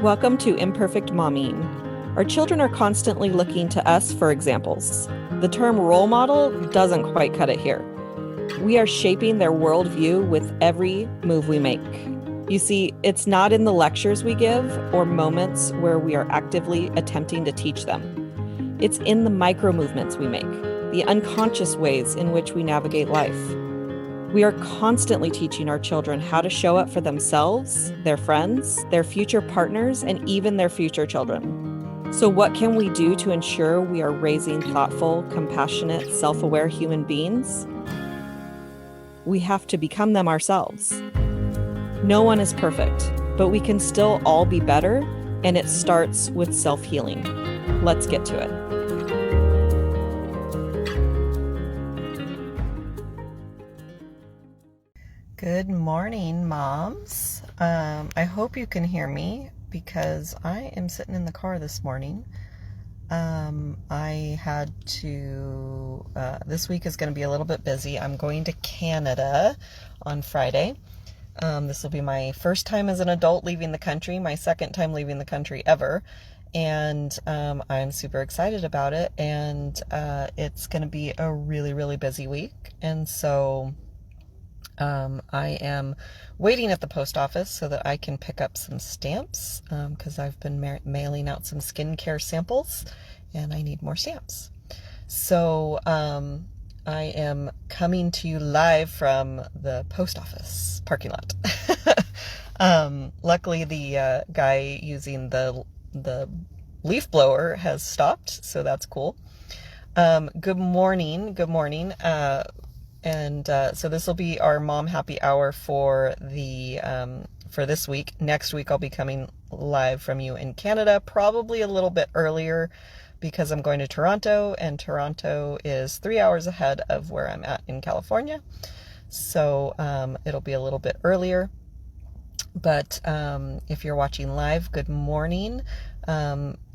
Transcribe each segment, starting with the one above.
Welcome to Imperfect Momming. Our children are constantly looking to us for examples. The term role model doesn't quite cut it here. We are shaping their worldview with every move we make. You see, it's not in the lectures we give or moments where we are actively attempting to teach them. It's in the micro movements we make, the unconscious ways in which we navigate life. We are constantly teaching our children how to show up for themselves, their friends, their future partners, and even their future children. So what can we do to ensure we are raising thoughtful, compassionate, self-aware human beings? We have to become them ourselves. No one is perfect, but we can still all be better, and it starts with self-healing. Let's get to it. Good morning, moms. I hope you can hear me because I am sitting in the car this morning. I had to, this week is going to be a little bit busy. I'm going to Canada on Friday. This will be my first time as an adult leaving the country, my second time leaving the country ever. And I'm super excited about it. And it's going to be a really, really busy week. And so I am waiting at the post office so that I can pick up some stamps because I've been mailing out some skincare samples and I need more stamps. So I am coming to you live from the post office parking lot. Luckily, the guy using the leaf blower has stopped, so that's cool. Good morning. And so this will be our mom happy hour for this week. Next week I'll be coming live from you in Canada, probably a little bit earlier because I'm going to Toronto, and Toronto is 3 hours ahead of where I'm at in California. So it'll be a little bit earlier. But if you're watching live, good morning.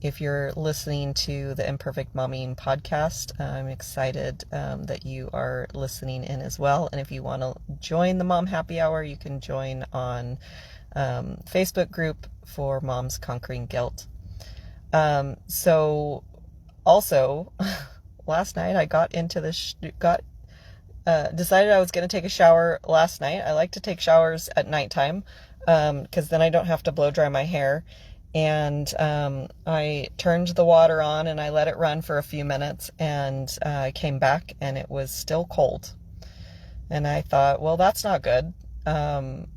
If you're listening to the Imperfect Momming podcast, I'm excited that you are listening in as well. And if you want to join the Mom Happy Hour, you can join on Facebook group for Moms Conquering Guilt. So also last night I got into decided I was going to take a shower last night. I like to take showers at nighttime because then I don't have to blow dry my hair. And I turned the water on and I let it run for a few minutes, and I came back and it was still cold. And I thought, well, that's not good. And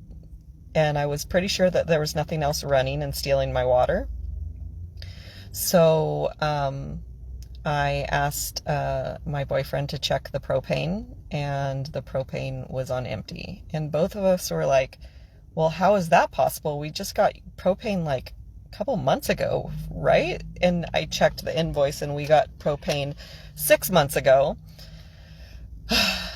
I was pretty sure that there was nothing else running and stealing my water. So I asked my boyfriend to check the propane, and the propane was on empty. And both of us were like, well, how is that possible? We just got propane like couple months ago, right? And I checked the invoice and we got propane 6 months ago.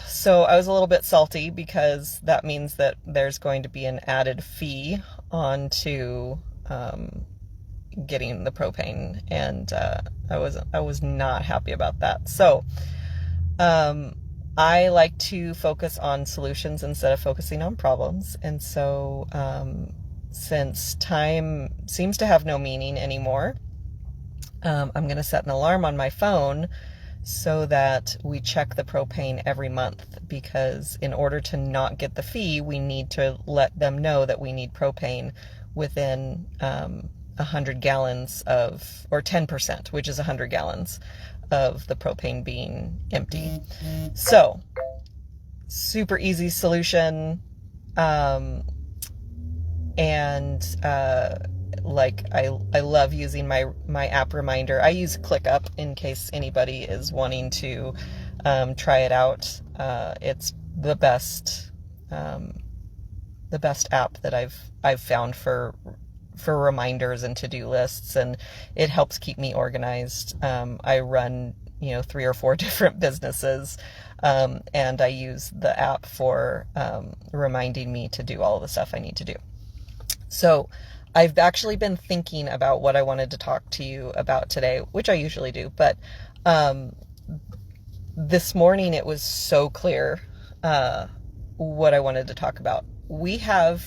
So I was a little bit salty because that means that there's going to be an added fee onto getting the propane, and I was not happy about that. So I like to focus on solutions instead of focusing on problems, and so since time seems to have no meaning anymore, I'm going to set an alarm on my phone so that we check the propane every month, because in order to not get the fee, we need to let them know that we need propane within 100 gallons of, or 10%, which is 100 gallons of the propane being empty. So, super easy solution. And I love using my app reminder. I use ClickUp in case anybody is wanting to try it out. It's the best app that I've found for reminders and to-do lists, and it helps keep me organized. I run 3 or 4 different businesses, and I use the app for reminding me to do all the stuff I need to do. So I've actually been thinking about what I wanted to talk to you about today, which I usually do, but this morning it was so clear what I wanted to talk about. We have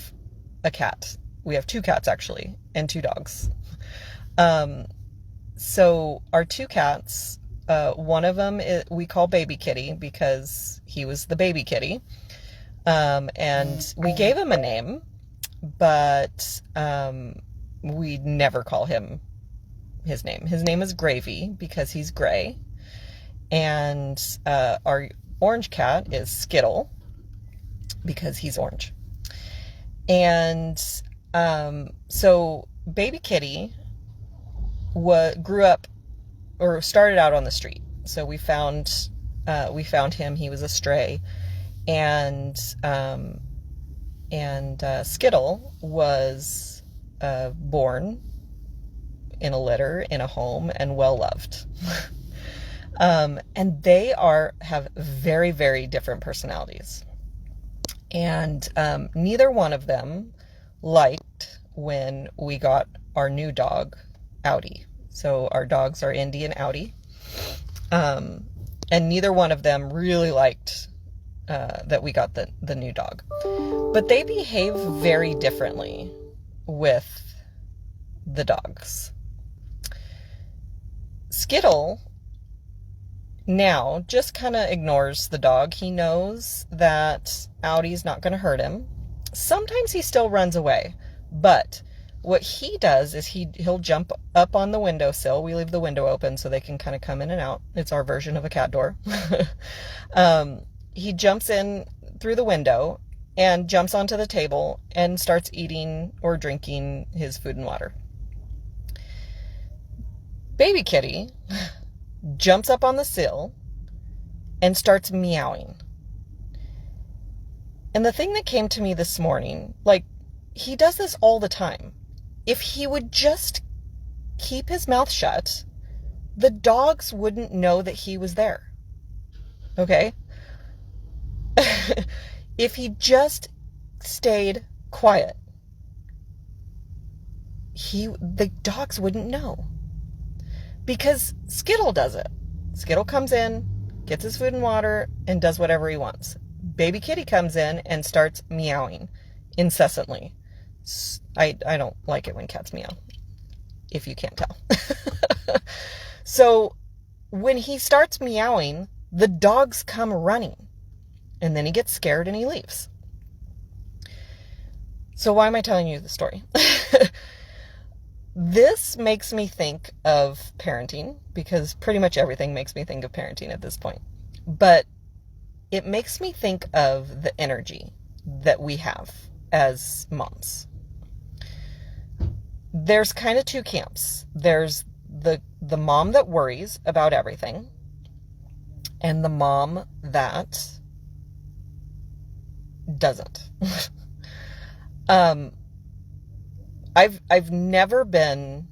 a cat. We have 2 cats, actually, and 2 dogs. So our 2 cats, one of them we call Baby Kitty because he was the baby kitty. And we gave him a name, but we never call him his name. His name is Gravy because he's gray. And our orange cat is Skittle because he's orange. And so Baby Kitty grew up or started out on the street. So we found him. He was a stray, and Skittle was born in a litter in a home and well loved. And they have very, very different personalities. And neither one of them liked when we got our new dog, Audi. So our dogs are Indy and Audi. And neither one of them really liked that we got the new dog. But they behave very differently with the dogs. Skittle now just kind of ignores the dog. He knows that Audi's not going to hurt him. Sometimes he still runs away, but what he does is he'll jump up on the windowsill. We leave the window open so they can kind of come in and out. It's our version of a cat door. He jumps in through the window and jumps onto the table and starts eating or drinking his food and water. Baby Kitty jumps up on the sill and starts meowing. And the thing that came to me this morning, like, he does this all the time. If he would just keep his mouth shut, the dogs wouldn't know that he was there. Okay? If he just stayed quiet, the dogs wouldn't know. Because Skittle does it. Skittle comes in, gets his food and water, and does whatever he wants. Baby Kitty comes in and starts meowing incessantly. I don't like it when cats meow, if you can't tell. So when he starts meowing, the dogs come running. And then he gets scared and he leaves. So why am I telling you the story? This makes me think of parenting, because pretty much everything makes me think of parenting at this point. But it makes me think of the energy that we have as moms. There's kind of 2 camps. There's the mom that worries about everything, and the mom that doesn't. I've never been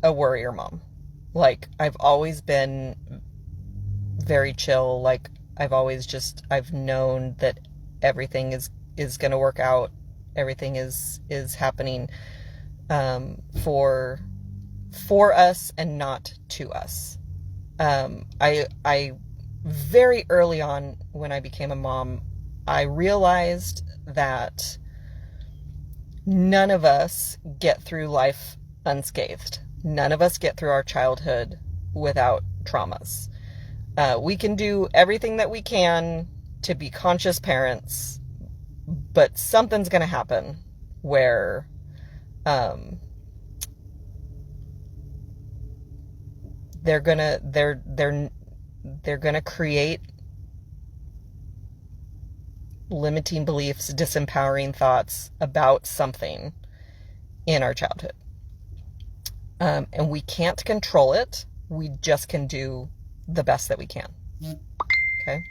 a worrier mom. Like, I've always been very chill. Like, I've known that everything is going to work out. Everything is happening for us and not to us. I very early on, when I became a mom, I realized that none of us get through life unscathed. None of us get through our childhood without traumas. We can do everything that we can to be conscious parents, but something's going to happen where they're gonna create limiting beliefs, disempowering thoughts about something in our childhood. And we can't control it. We just can do the best that we can. Okay?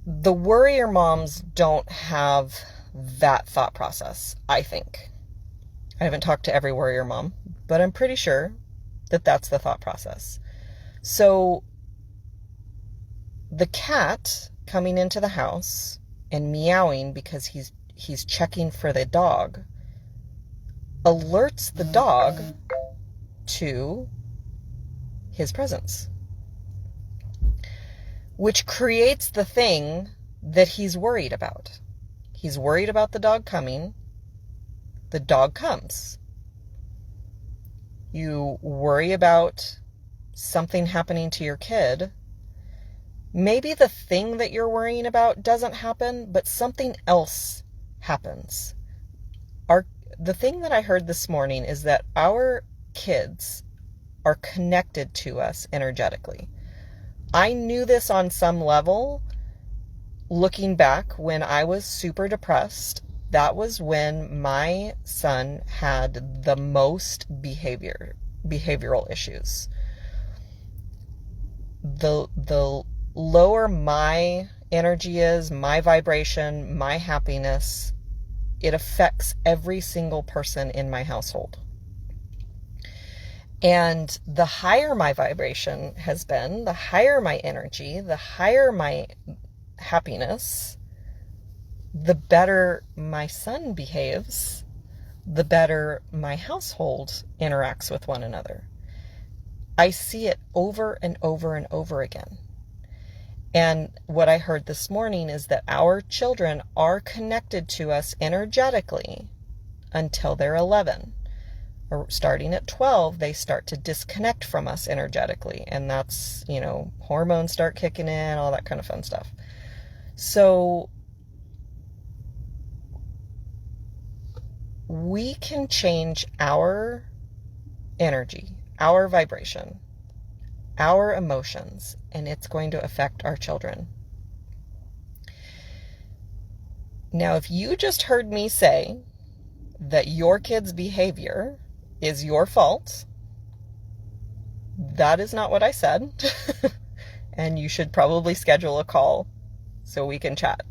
The worrier moms don't have that thought process, I think. I haven't talked to every worrier mom, but I'm pretty sure that that's the thought process. So the cat coming into the house and meowing because he's checking for the dog alerts the dog to his presence, which creates the thing that he's worried about. He's worried about the dog coming. The dog comes. You worry about something happening to your kid. Maybe the thing that you're worrying about doesn't happen, but something else happens. The thing that I heard this morning is that our kids are connected to us energetically. I knew this on some level. Looking back, when I was super depressed, that was when my son had the most behavioral issues. The lower my energy is, my vibration, my happiness, it affects every single person in my household. And the higher my vibration has been, the higher my energy, the higher my happiness, the better my son behaves, the better my household interacts with one another. I see it over and over and over again. And what I heard this morning is that our children are connected to us energetically until they're 11. Or starting at 12, they start to disconnect from us energetically. And that's, hormones start kicking in, all that kind of fun stuff. So we can change our energy, our vibration, our emotions, and it's going to affect our children. Now, if you just heard me say that your kid's behavior is your fault, that is not what I said. And you should probably schedule a call so we can chat.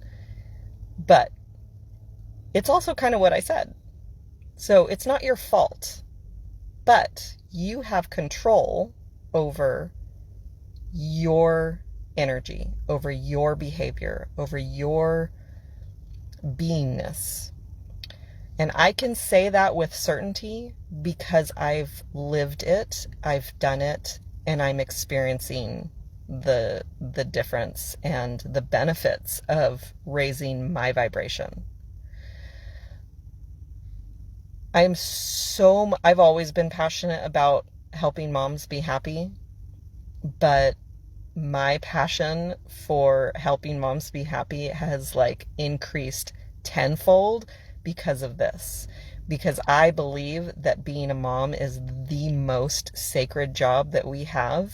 But it's also kind of what I said. So it's not your fault, but you have control over your energy, over your behavior, over your beingness. And I can say that with certainty because I've lived it, I've done it, and I'm experiencing the difference and the benefits of raising my vibration. I've always been passionate about helping moms be happy, but my passion for helping moms be happy has increased tenfold because of this. Because I believe that being a mom is the most sacred job that we have.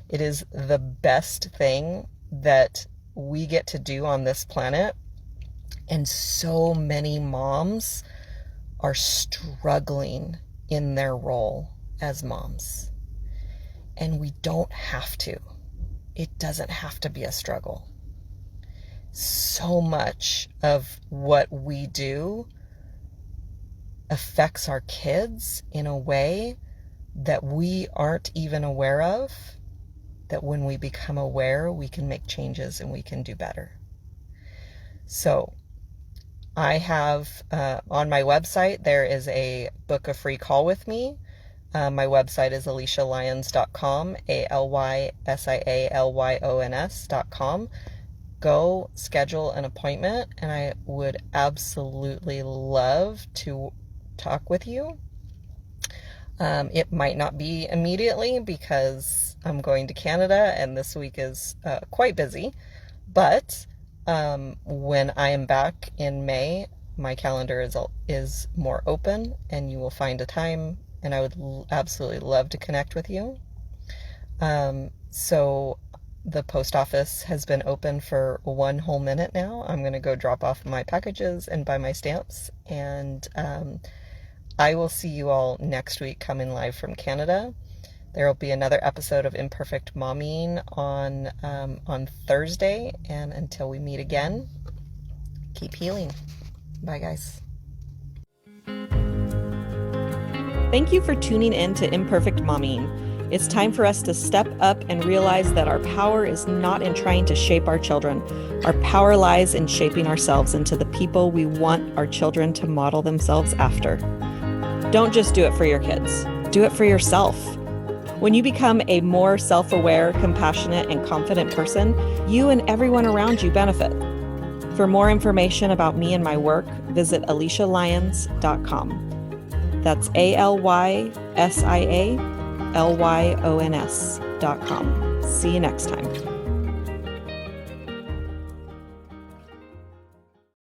It is the best thing that we get to do on this planet. And so many moms are struggling in their role as moms. And we don't have to. It doesn't have to be a struggle. So much of what we do affects our kids in a way that we aren't even aware of, that when we become aware, we can make changes and we can do better. So I have on my website, there is a book a free call with me. My website is alicialyons.com, ALYSIALYONS.com. Go schedule an appointment, and I would absolutely love to talk with you. It might not be immediately because I'm going to Canada and this week is quite busy, but when I am back in May, my calendar is more open and you will find a time, and I would absolutely love to connect with you. So the post office has been open for 1 whole minute now. I'm going to go drop off my packages and buy my stamps, and I will see you all next week coming live from Canada. There will be another episode of Imperfect Momming on Thursday, and until we meet again, keep healing. Bye, guys. Thank you for tuning in to Imperfect Momming. It's time for us to step up and realize that our power is not in trying to shape our children. Our power lies in shaping ourselves into the people we want our children to model themselves after. Don't just do it for your kids. Do it for yourself. When you become a more self-aware, compassionate, and confident person, you and everyone around you benefit. For more information about me and my work, visit AliciaLyons.com. That's ALYSIALYONS.com. See you next time.